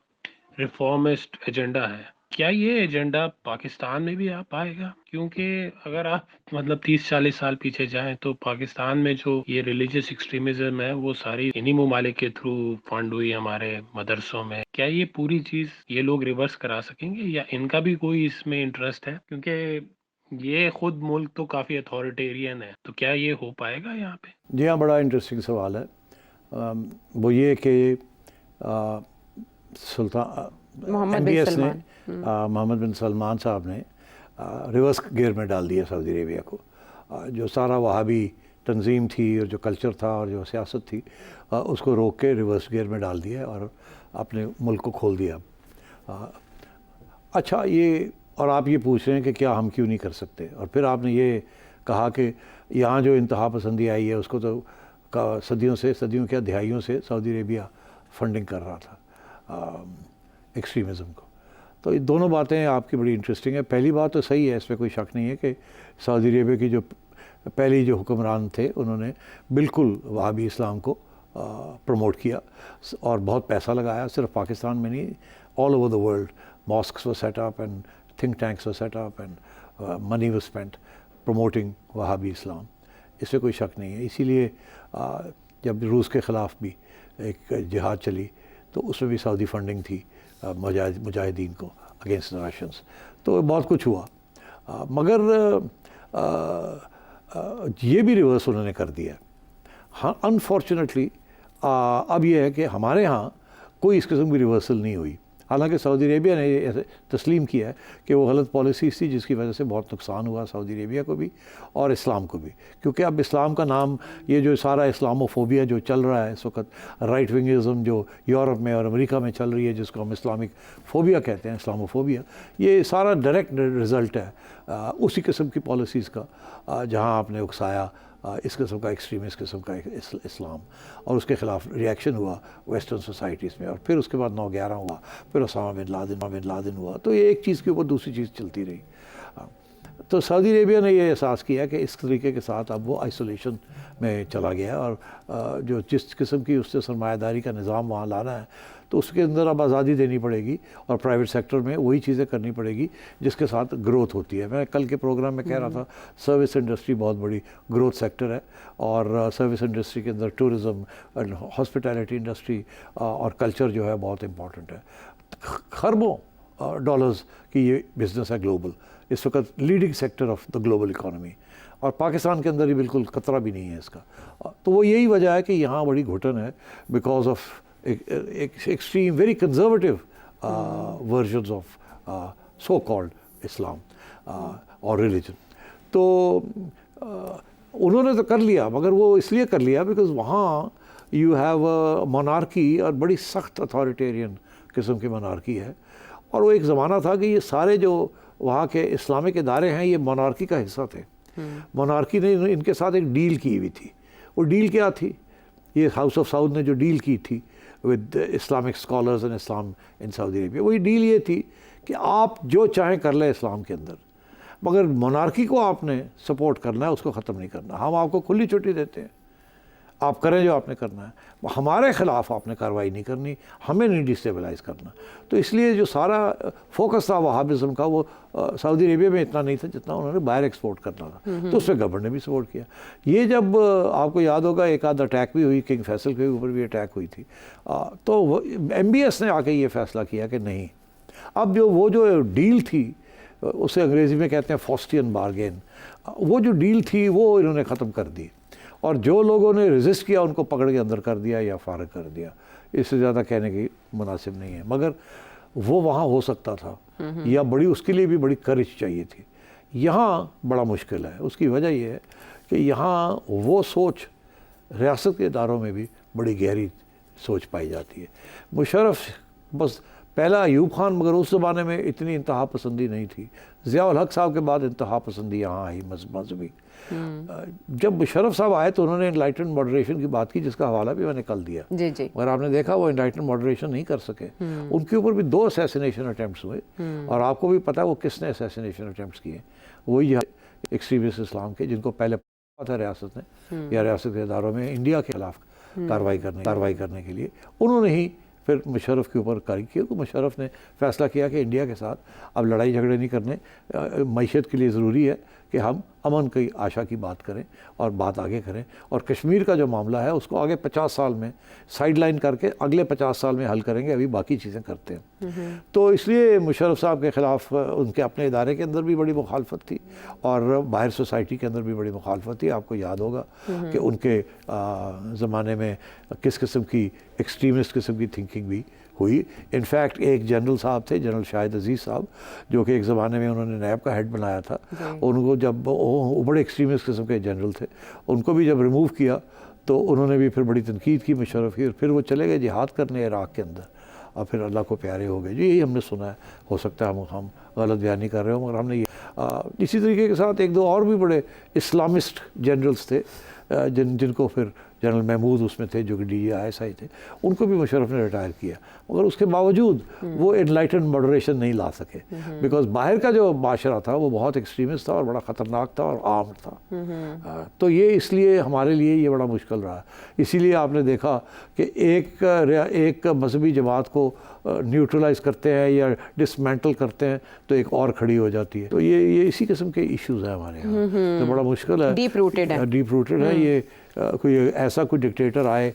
रिफॉर्मिस्ट एजेंडा है, क्या ये एजेंडा पाकिस्तान में भी आ पाएगा? क्योंकि अगर आप मतलब 30-40 साल पीछे जाएं तो पाकिस्तान में जो ये रिलीजियस एक्सट्रीमिज्म है वो सारी इन्हीं ममालिक के थ्रू फंड हुई हमारे मदरसों में। क्या ये पूरी चीज़ ये लोग रिवर्स करा सकेंगे या इनका भी कोई इसमें इंटरेस्ट है? क्योंकि ये खुद मुल्क तो काफ़ी अथॉरिटेरियन है, तो क्या ये हो पाएगा यहाँ पे? जी हाँ, बड़ा इंटरेस्टिंग सवाल है। वो ये कि सुल्तान MBS ने मोहम्मद बिन सलमान साहब ने रिवर्स गियर में डाल दिया सऊदी अरेबिया को। जो सारा वहाबी तंजीम थी और जो कल्चर था और जो सियासत थी उसको रोक के रिवर्स गियर में डाल दिया और अपने मुल्क को खोल दिया। अच्छा, ये और आप ये पूछ रहे हैं कि क्या हम क्यों नहीं कर सकते, और फिर आपने ये कहा कि यहाँ जो इंतहा पसंदी आई है उसको तो सदियों क्या दहाइयों से सऊदी अरेबिया फंडिंग कर रहा था एक्सट्रीमिज़म को। तो ये दोनों बातें आपकी बड़ी इंटरेस्टिंग है। पहली बात तो सही है, इसमें कोई शक नहीं है कि सऊदी अरेबिया की जो पहली जो हुक्मरान थे उन्होंने बिल्कुल वहाबी इस्लाम को प्रमोट किया और बहुत पैसा लगाया, सिर्फ पाकिस्तान में नहीं, all over the world mosques were set up and think tanks were set up and money were spent promoting Wahhabi Islam. इसमें कोई शक नहीं है। इसीलिए जब रूस के ख़िलाफ़ भी एक जिहाद चली तो उसमें भी सऊदी फंडिंग थी मुजाहिदीन को अगेंस्ट द रशियंस। तो बहुत कुछ हुआ, मगर ये भी रिवर्स उन्होंने कर दिया। हाँ, अनफॉर्चुनेटली अब ये है कि हमारे यहाँ कोई इस किस्म की रिवर्सल नहीं हुई। हालांकि सऊदी अरेबिया ने ऐसे तस्लीम किया है कि वो गलत पॉलिसी थी जिसकी वजह से बहुत नुकसान हुआ सऊदी अरेबिया को भी और इस्लाम को भी, क्योंकि अब इस्लाम का नाम, ये जो सारा इस्लामोफोबिया जो चल रहा है इस वक्त, राइट विंगिज़म जो यूरोप में और अमेरिका में चल रही है, जिसको हम इस्लामिक फोबिया कहते हैं, इस्लामोफोबिया, ये सारा डायरेक्ट रिज़ल्ट है उसी किस्म की पॉलिसीज़ का जहाँ आपने उकसाया इस किस्म का एक्सट्रीमिस्ट किस्म का इस्लाम, और उसके ख़िलाफ़ रिएक्शन हुआ वेस्टर्न सोसाइटीज़ में, और फिर उसके बाद 9/11 हुआ, फिर उसामा बिन लादेन हुआ। तो ये एक चीज़ के ऊपर दूसरी चीज़ चलती रही। तो सऊदी अरेबिया ने ये एहसास किया कि इस तरीके के साथ अब वो आइसोलेशन में चला गया, और जो जिस किस्म की उससे सरमायादारी का निज़ाम वहाँ लाना है तो उसके अंदर अब आज़ादी देनी पड़ेगी और प्राइवेट सेक्टर में वही चीज़ें करनी पड़ेगी जिसके साथ ग्रोथ होती है। मैं कल के प्रोग्राम में कह रहा था, सर्विस इंडस्ट्री बहुत बड़ी ग्रोथ सेक्टर है, और सर्विस इंडस्ट्री के अंदर टूरिज़म एंड हॉस्पिटैलिटी इंडस्ट्री और कल्चर जो है बहुत इम्पॉर्टेंट है। खरबों डॉलर्स की ये बिज़नेस है ग्लोबल, इस वक्त leading sector of the global economy, और पाकिस्तान के अंदर ही बिल्कुल खतरा भी नहीं है इसका। तो वो यही वजह है कि यहाँ बड़ी घुटन है because of extreme, very conservative versions of so-called Islam or religion. तो उन्होंने तो कर लिया, मगर वो इसलिए कर लिया बिकॉज वहाँ यू हैव मोनार्की, और बड़ी सख्त अथॉरिटेरियन किस्म की मोनार्की है, और वो एक ज़माना था कि ये सारे जो वहाँ के इस्लामिक इदारे हैं ये मोनार्की का हिस्सा थे। मोनार्की ने इनके साथ एक डील की हुई थी। वो डील क्या थी? ये हाउस ऑफ साउद ने जो डील की थी with Islamic scholars and Islam in Saudi Arabia, वही डील ये थी कि आप जो चाहें कर लें इस्लाम के अंदर, मगर मोनार्की को आपने सपोर्ट करना है, उसको ख़त्म नहीं करना। हम आपको खुली छुट्टी देते हैं, आप करें जो आपने करना है, हमारे ख़िलाफ़ आपने कार्रवाई नहीं करनी, हमें नहीं डिस्टेबलाइज़ करना। तो इसलिए जो सारा फोकस था वहाबिज़म का वो सऊदी अरेबिया में इतना नहीं था जितना उन्होंने बाहर एक्सपोर्ट करना था। तो उसमें गवर्नमेंट ने भी सपोर्ट किया। ये जब आपको याद होगा एक आध अटैक भी हुई, किंग फैसल के ऊपर भी अटैक हुई थी, तो MBS ने आके ये फ़ैसला किया कि नहीं, अब वो जो डील थी उसे अंग्रेज़ी में कहते हैं फॉस्टियन बारगेन, वो जो डील थी वो इन्होंने ख़त्म कर दी, और जो लोगों ने रेजिस्ट किया उनको पकड़ के अंदर कर दिया या फारग कर दिया। इससे ज़्यादा कहने की मुनासिब नहीं है, मगर वो वहाँ हो सकता था, या बड़ी उसके लिए भी बड़ी करेज चाहिए थी। यहाँ बड़ा मुश्किल है। उसकी वजह यह है कि यहाँ वो सोच रियासत के इदारों में भी बड़ी गहरी सोच पाई जाती है। मुशर्रफ बस पहला अयूब खान, मगर उस ज़माने में इतनी इंतहा पसंदी नहीं थी। ज़ियाउल हक साहब के बाद इंतहा पसंदी यहाँ आई मजहबी। जब मुशर्रफ साहब आए तो उन्होंने इनलाइटेंड मॉडरेशन की बात की, जिसका हवाला भी मैंने कल दिया। जी जी। मगर आपने देखा वो इनलाइटेंड मॉडरेशन नहीं कर सके। उनके ऊपर भी 2 असैसिनेशन अटैम्प्ट्स हुए, और आपको भी पता है वो किसने असैसिनेशन अटैम्प्ट्स किए, वही एक्सट्रीमिस्ट इस्लाम के, जिनको पहले पता था रियासत ने या रियासत के इदारों में इंडिया के खिलाफ कार्रवाई करने के लिए, उन्होंने ही फिर मुशर्रफ के ऊपर कार्रवाई की। तो मुशर्रफ ने फैसला किया कि इंडिया के साथ अब लड़ाई झगड़े नहीं करने, मईशत के लिए ज़रूरी है कि हम अमन की आशा की बात करें और बात आगे करें, और कश्मीर का जो मामला है उसको आगे 50 साल में साइड लाइन करके अगले 50 साल में हल करेंगे, अभी बाकी चीज़ें करते हैं। तो इसलिए मुशर्रफ साहब के ख़िलाफ़ उनके अपने इदारे के अंदर भी बड़ी मुखालफत थी, और बाहर सोसाइटी के अंदर भी बड़ी मुखालफत थी। आपको याद होगा कि उनके ज़माने में किस किस्म की एक्सट्रीमिस्ट किस्म की थिंकिंग भी हुई। इनफैक्ट एक जनरल साहब थे, जनरल शाहिद अजीज़ साहब, जो कि एक ज़माने में उन्होंने नैब का हेड बनाया था। उनको जब वो बड़े एक्सट्रीमिस्ट किस्म के जनरल थे, उनको भी जब रिमूव किया तो उन्होंने भी फिर बड़ी तनकीद की मुशर्रफ की, और फिर वो चले गए जिहाद करने इराक़ के अंदर, और फिर अल्लाह को प्यारे हो गए। जी, यही हमने सुना है, हो सकता है हम गलत बयानी कर रहे हो, मगर हमने ये इसी तरीके के साथ 1-2 और भी बड़े इस्लामिस्ट जनरल्स थे जिनको फिर जनरल महमूद उसमें थे जो कि DGI थे, उनको भी मुशर्रफ ने रिटायर किया, मगर उसके बावजूद वो एनलाइटेंड मॉडरेशन नहीं ला सके, बिकॉज बाहर का जो माशरा था वो बहुत एक्सट्रीमिस्ट था और बड़ा ख़तरनाक था और आर्म्ड था। तो ये इसलिए हमारे लिए ये बड़ा मुश्किल रहा। इसीलिए आपने देखा कि एक मजहबी जमात को न्यूट्रलाइज करते हैं या डिसमेंटल करते हैं तो एक और खड़ी हो जाती है। तो ये इसी किस्म के इश्यूज हैं हमारे यहाँ, तो बड़ा मुश्किल है, डीप रूटेड है ये कोई ऐसा कोई डिक्टेटर आए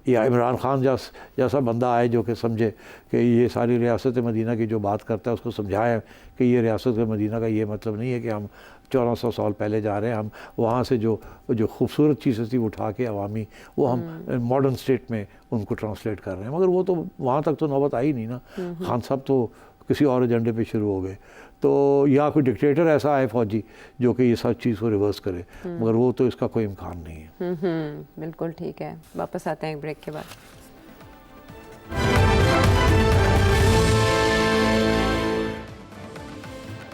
या इमरान खान जैसा बंदा आए जो कि समझे कि ये सारी रियासत मदीना की जो बात करता है उसको समझाए कि ये रियासत मदीना का ये मतलब नहीं है कि हम 1400 साल पहले जा रहे हैं, हम वहाँ से जो खूबसूरत चीज़ें थी उठा के अवामी वो हम मॉडर्न स्टेट में उनको ट्रांसलेट कर रहे हैं। मगर वो तो वहाँ तक तो नौबत आई नहीं ना, खान साहब तो किसी और एजेंडे पे शुरू हो गए। तो या कोई डिक्टेटर ऐसा आए फौजी जो कि ये सब चीज़ को रिवर्स करे, मगर वो तो इसका कोई इम्कान नहीं है। बिल्कुल ठीक है, वापस आते हैं एक ब्रेक के बाद।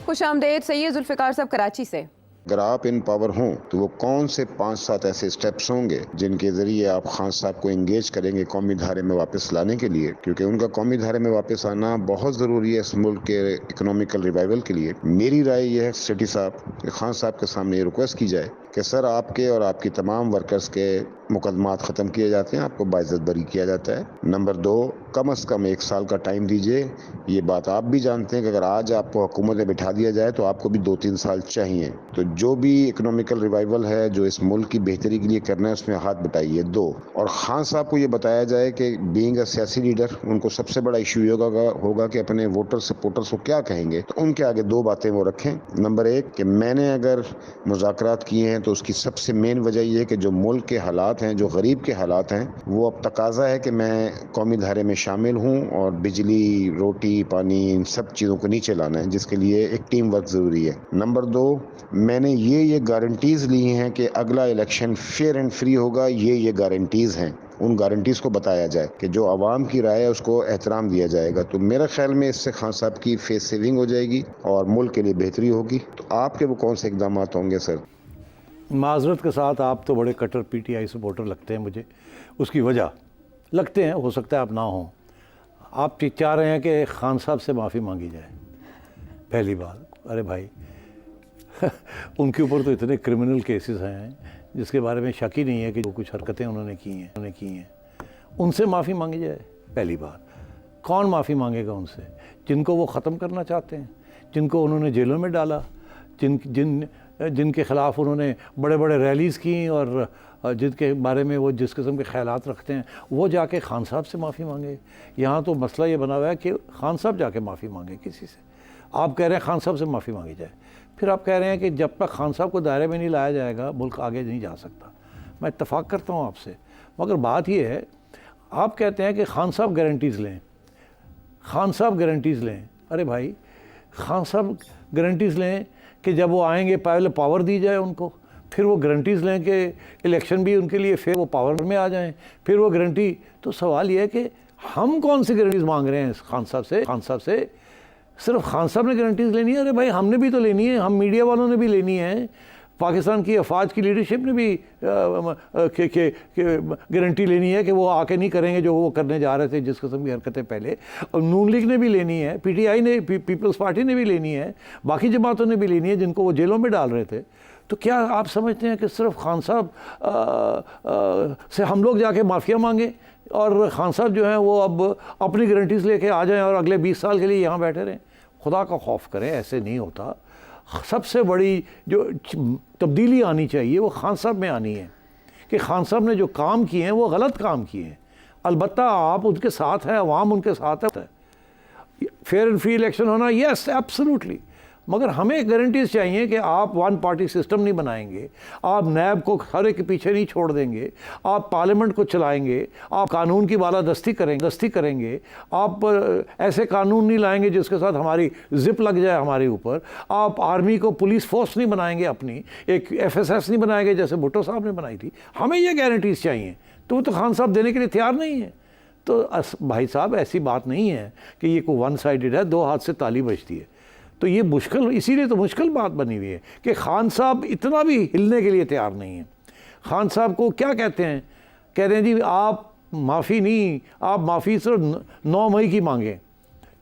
खुश आमदेद, सैयद जुल्फ़िकार साहब कराची से। अगर आप इन पावर हों तो वो कौन से 5-7 ऐसे स्टेप्स होंगे जिनके ज़रिए आप खान साहब को एंगेज करेंगे कौमी धारे में वापस लाने के लिए, क्योंकि उनका कौमी धारे में वापस आना बहुत ज़रूरी है इस मुल्क के इकोनॉमिकल रिवाइवल के लिए। मेरी राय यह है सिटी साहब कि खान साहब के सामने ये रिक्वेस्ट की जाए कि सर आपके और आपकी तमाम वर्कर्स के मुकदमात ख़त्म किए जाते हैं, आपको बाइज़्ज़त बरी किया जाता है। नंबर 2, कम से कम 1 साल का टाइम दीजिए। ये बात आप भी जानते हैं कि अगर आज आपको हुकूमत में बिठा दिया जाए तो आपको भी 2-3 साल चाहिए। तो जो भी इकोनॉमिकल रिवाइवल है जो इस मुल्क की बेहतरी के लिए करना है उसमें हाथ बटाइए। 2, और खान साहब को ये बताया जाए कि बीइंग अ सियासी लीडर उनको सबसे बड़ा इशू होगा कि अपने वोटर सपोर्टर्स को क्या कहेंगे, तो उनके आगे 2 बातें वो रखें। नंबर 1 कि मैंने अगर मुज़ाकरात किए हैं तो उसकी सबसे मेन वजह यह है कि जो मुल्क के हालात हैं, जो गरीब के हालात हैं, वो अब तकाजा है कि मैं कौमी धारे में शामिल हूँ और बिजली, रोटी, पानी, इन सब चीज़ों को नीचे लाना है, जिसके लिए एक टीम वर्क ज़रूरी है। नंबर 2, मैंने ये गारंटीज़ ली हैं कि अगला इलेक्शन फेयर एंड फ्री होगा। ये गारंटीज़ हैं, उन गारंटीज़ को बताया जाए कि जो आवाम की राय है उसको एहतराम दिया जाएगा। तो मेरे ख्याल में इससे खान साहब की फेस सेविंग हो जाएगी और मुल्क के लिए बेहतरी होगी। तो आपके वो कौन से इकदाम होंगे सर? माजरत के साथ आप तो बड़े कट्टर PTI सपोर्टर लगते हैं मुझे, उसकी वजह लगते हैं, हो सकता है आप ना हों। आप चाह रहे हैं कि खान साहब से माफ़ी मांगी जाए। पहली बात, अरे भाई उनके ऊपर तो इतने क्रिमिनल केसेस हैं जिसके बारे में शक ही नहीं है कि जो कुछ हरकतें उन्होंने की हैं उनसे माफ़ी मांगी जाए। पहली बात, कौन माफ़ी मांगेगा उनसे? जिनको वो ख़त्म करना चाहते हैं, जिनको उन्होंने जेलों में डाला, जिनके ख़िलाफ़ उन्होंने बड़े बड़े रैलीज़ की और जिनके बारे में वो जिस किस्म के ख्यालात रखते हैं, वो जाके खान साहब से माफ़ी मांगे। यहाँ तो मसला ये बना हुआ है कि खान साहब जाके माफ़ी मांगे किसी से। आप कह रहे हैं खान साहब से माफ़ी मांगी जाए, फिर आप कह रहे हैं कि जब तक खान साहब को दायरे में नहीं लाया जाएगा मुल्क आगे नहीं जा सकता। मैं इत्तफ़ाक़ करता हूँ आपसे, मगर बात ये है, आप कहते हैं कि खान साहब गारंटीज़ लें, खान साहब गारंटीज़ लें। अरे भाई, खान साहब गारंटीज़ लें कि जब वो आएंगे पहले पावर दी जाए उनको, फिर वो गारंटीज़ लें कि इलेक्शन भी उनके लिए फिर वो पावर में आ जाएं, फिर वो गारंटी। तो सवाल ये है कि हम कौन सी गारंटीज़ मांग रहे हैं खान साहब से? खान साहब से सिर्फ खान साहब ने गारंटीज़ लेनी है? अरे भाई, हमने भी तो लेनी है, हम मीडिया वालों ने भी लेनी है, पाकिस्तान की अफवाज की लीडरशिप ने भी गारंटी लेनी है कि वो आके नहीं करेंगे जो वो करने जा रहे थे, जिस किस्म की हरकतें पहले। और नून लीग ने भी लेनी है, PTI ने, पीपल्स पार्टी ने भी लेनी है, बाकी जमातों ने भी लेनी है जिनको वो जेलों में डाल रहे थे। तो क्या आप समझते हैं कि सिर्फ खान साहब से हम लोग जाके माफ़िया मांगे और खान साहब जो हैं वो अब अपनी गारंटीज़ लेके आ जाएं और अगले 20 साल के लिए यहाँ बैठे रहें? खुदा का खौफ करें, ऐसे नहीं होता। सबसे बड़ी जो तब्दीली आनी चाहिए वो खान साहब में आनी है कि खान साहब ने जो काम किए हैं वो गलत काम किए हैं। अलबत्ता आप उनके साथ हैं, अवाम उनके साथ है। फेयर एंड फ्री इलेक्शन होना, यस एब्सोल्युटली, मगर हमें गारंटीज चाहिए कि आप वन पार्टी सिस्टम नहीं बनाएंगे, आप नैब को हर एक के पीछे नहीं छोड़ देंगे, आप पार्लियामेंट को चलाएंगे, आप कानून की बालादस्ती करेंगे, आप ऐसे कानून नहीं लाएंगे जिसके साथ हमारी जिप लग जाए हमारे ऊपर, आप आर्मी को पुलिस फोर्स नहीं बनाएंगे, अपनी एक FSS नहीं बनाएंगे जैसे भुट्टो साहब ने बनाई थी। हमें ये गारंटीज चाहिए, तो खान साहब देने के लिए तैयार नहीं है। तो भाई साहब, ऐसी बात नहीं है कि ये कोई वन साइडेड है, 2 हाथ से ताली बजती है। तो ये मुश्किल, इसीलिए तो मुश्किल बात बनी हुई है कि खान साहब इतना भी हिलने के लिए तैयार नहीं है। खान साहब को क्या कहते हैं, कह रहे हैं जी आप माफ़ी नहीं, आप माफ़ी सिर्फ 9 मई की मांगें।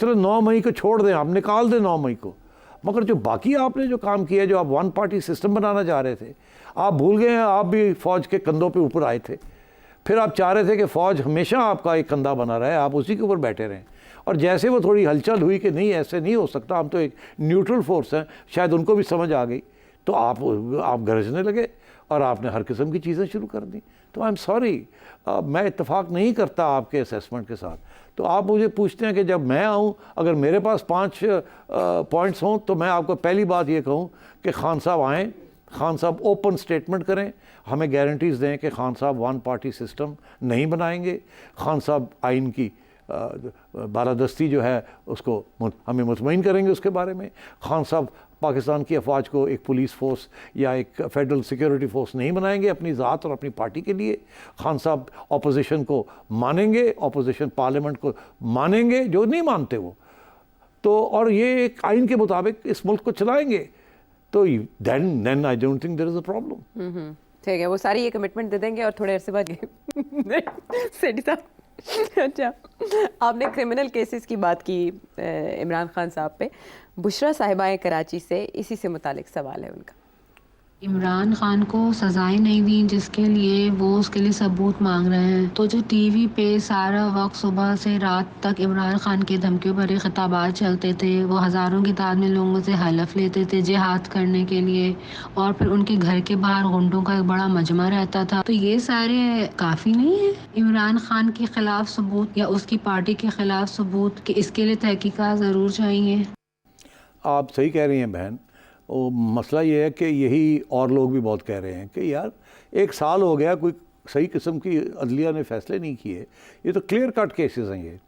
चलो 9 मई को छोड़ दें, आप निकाल दें 9 मई को, मगर जो बाकी आपने जो काम किया, जो आप वन पार्टी सिस्टम बनाना चाह रहे थे, आप भूल गए हैं आप भी फ़ौज के कंधों पे ऊपर आए थे। फिर आप चाह रहे थे कि फ़ौज हमेशा आपका एक कंधा बना रहे, आप उसी के ऊपर बैठे रहें। और जैसे वो थोड़ी हलचल हुई कि नहीं ऐसे नहीं हो सकता, हम तो एक न्यूट्रल फोर्स हैं, शायद उनको भी समझ आ गई, तो आप गरजने लगे और आपने हर किस्म की चीज़ें शुरू कर दी। तो आई एम सॉरी, मैं इत्तेफाक नहीं करता आपके असेसमेंट के साथ। तो आप मुझे पूछते हैं कि जब मैं आऊँ, अगर मेरे पास 5 पॉइंट्स हों, तो मैं आपको पहली बात ये कहूँ कि खान साहब आएँ, खान साहब ओपन स्टेटमेंट करें, हमें गारंटीज़ दें कि खान साहब वन पार्टी सिस्टम नहीं बनाएंगे, खान साहब आइन की बालादस्ती जो है उसको हमें मुतमईन करेंगे उसके बारे में। खान साहब पाकिस्तान की अफवाज को एक पुलिस फोर्स या एक फेडरल सिक्योरिटी फोर्स नहीं बनाएंगे अपनी ज़ात और अपनी पार्टी के लिए। खान साहब अपोजिशन को मानेंगे, अपोजिशन पार्लियामेंट को मानेंगे, जो नहीं मानते वो तो, और ये एक आइन के मुताबिक इस मुल्क को चलाएंगे, तो then I don't think there is a problem. ठीक है, वो सारी ये कमिटमेंट दे देंगे और थोड़े अरसे बाद सेठी साहब अच्छा, आपने क्रिमिनल केसेस की बात की इमरान खान साहब पे, बुशरा साहिबा कराची से इसी से मुतालिक सवाल है उनका। इमरान खान को सजाएं नहीं दी जिसके लिए वो उसके लिए सबूत मांग रहे हैं, तो जो टीवी पे सारा वक्त सुबह से रात तक इमरान खान के धमकियों भरे खिताबात चलते थे, वो हज़ारों की तादाद में लोगों से हलफ लेते थे जिहाद करने के लिए, और फिर उनके घर के बाहर गुंडों का एक बड़ा मजमा रहता था, तो ये सारे काफ़ी नहीं है इमरान खान के खिलाफ सबूत या उसकी पार्टी के खिलाफ सबूत कि इसके लिए तहकीकात ज़रूर चाहिए। आप सही कह रही हैं बहन, वो मसला ये है कि यही और लोग भी बहुत कह रहे हैं कि यार 1 साल हो गया, कोई सही किस्म की अदलिया ने फ़ैसले नहीं किए, ये तो क्लियर कट केसेस हैं ये।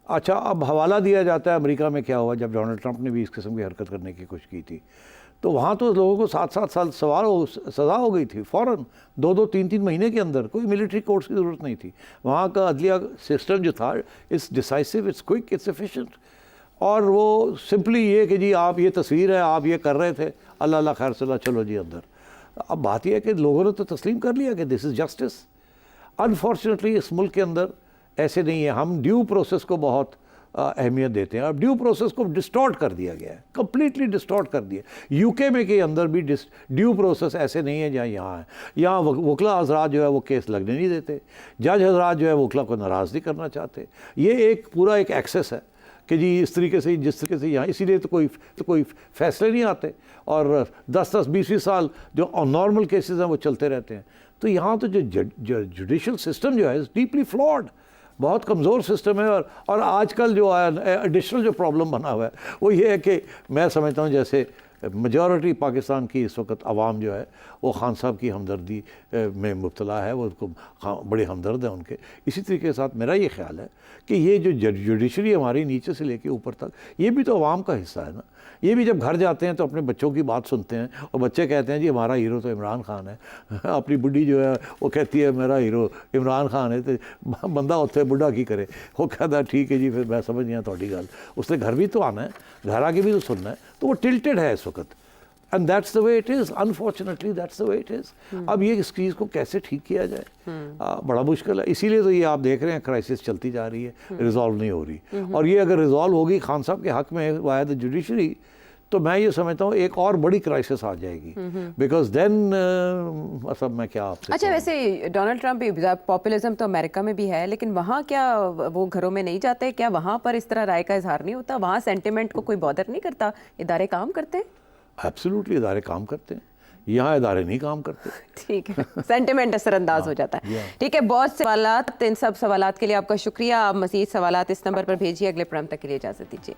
अच्छा, अब हवाला दिया जाता है अमेरिका में क्या हुआ जब डोनाल्ड ट्रंप ने भी इस किस्म की हरकत करने की कोशिश की थी, तो वहाँ तो लोगों को 7-7 साल सज़ा हो गई थी फ़ौरन, 2-2, 3-3 महीने के अंदर, कोई मिलिट्री कोर्ट्स की ज़रूरत नहीं थी। वहाँ का अदलिया सिस्टम जो था, it's decisive, it's quick, it's efficient. और वो सिंपली ये कि जी आप ये तस्वीर है, आप ये कर रहे थे, अल्लाह अल्लाह खैर सल्ला, चलो जी अंदर। अब बात यह है कि लोगों ने तो तस्लीम कर लिया कि दिस इज़ जस्टिस। अनफॉर्चुनेटली इस मुल्क के अंदर ऐसे नहीं है, हम ड्यू प्रोसेस को बहुत अहमियत देते हैं। अब ड्यू प्रोसेस को डिस्टॉर्ट कर दिया गया है, कम्प्लीटली डिस्टॉर्ट कर दिया। यूके में के अंदर भी ड्यू प्रोसेस ऐसे नहीं है जहाँ यहाँ है। यहाँ वकला हजरात जो है वो केस लगने नहीं देते, जज हजरात जो है वकला को नाराज़ नहीं करना चाहते। ये एक पूरा एक एक्सेस है कि जी इस तरीके से जिस तरीके से यहाँ, इसीलिए तो कोई फैसले नहीं आते, और 10-10, 20-20 साल जो नॉर्मल केसेस हैं वो चलते रहते हैं। तो यहाँ तो जो जुडिशल सिस्टम जो है डीपली फ्लॉड, बहुत कमज़ोर सिस्टम है। और आजकल जो एडिशनल जो प्रॉब्लम बना हुआ है वो ये है कि मैं समझता हूँ जैसे मेजॉरिटी पाकिस्तान की इस वक्त आवाम जो है वो खान साहब की हमदर्दी में मुब्तला है, वो उनको बड़े हमदर्द हैं उनके। इसी तरीके के साथ मेरा ये ख्याल है कि ये जो जुडिशरी हमारी नीचे से लेके ऊपर तक, ये भी तो आवाम का हिस्सा है ना। ये भी जब घर जाते हैं तो अपने बच्चों की बात सुनते हैं, और बच्चे कहते हैं जी हमारा हीरो तो इमरान खान है। अपनी बुढ़ी जो है वो कहती है मेरा हीरो इमरान खान है, तो बंदा उत्थे बुढ़ा की करे, वो कहता है ठीक है जी, फिर मैं समझ गया थोड़ी गल, उसने घर भी तो आना है, घर आके भी तो सुनना है। तो वो टिल्टेड है इस वक्त, and that's the way it is, unfortunately that's the way it is. अब ये इस चीज़ को कैसे ठीक किया जाए बड़ा मुश्किल है। इसीलिए तो ये आप देख रहे हैं क्राइसिस चलती जा रही है, रिजॉल्व नहीं हो रही। और ये अगर रिजॉल्व होगी खान साहब के हक़ में वाया द जुडिशरी, तो मैं ये समझता हूँ एक और बड़ी क्राइसिस आ जाएगी, बिकॉज देन सब मैं क्या आपसे। अच्छा, वैसे डोनाल्ड ट्रंप भी पॉपुलिज्म तो अमेरिका में भी है, लेकिन वहाँ क्या वो घरों में नहीं जाते? क्या वहाँ पर इस तरह राय का इजहार नहीं होता? वहाँ सेंटिमेंट को कोई बॉदर नहीं करता? इदारे काम करते हैं? एब्सोल्युटली इदारे काम करते हैं, यहाँ इदारे नहीं काम करते। ठीक है, सेंटिमेंट असरअंदाज हो जाता है। ठीक है, बहुत से सवालात, इन सब सवालात के लिए आपका शुक्रिया। आप मज़ीद सवालात इस नंबर पर भेजिए। अगले प्रोग्राम तक के लिए इजाज़त दीजिए।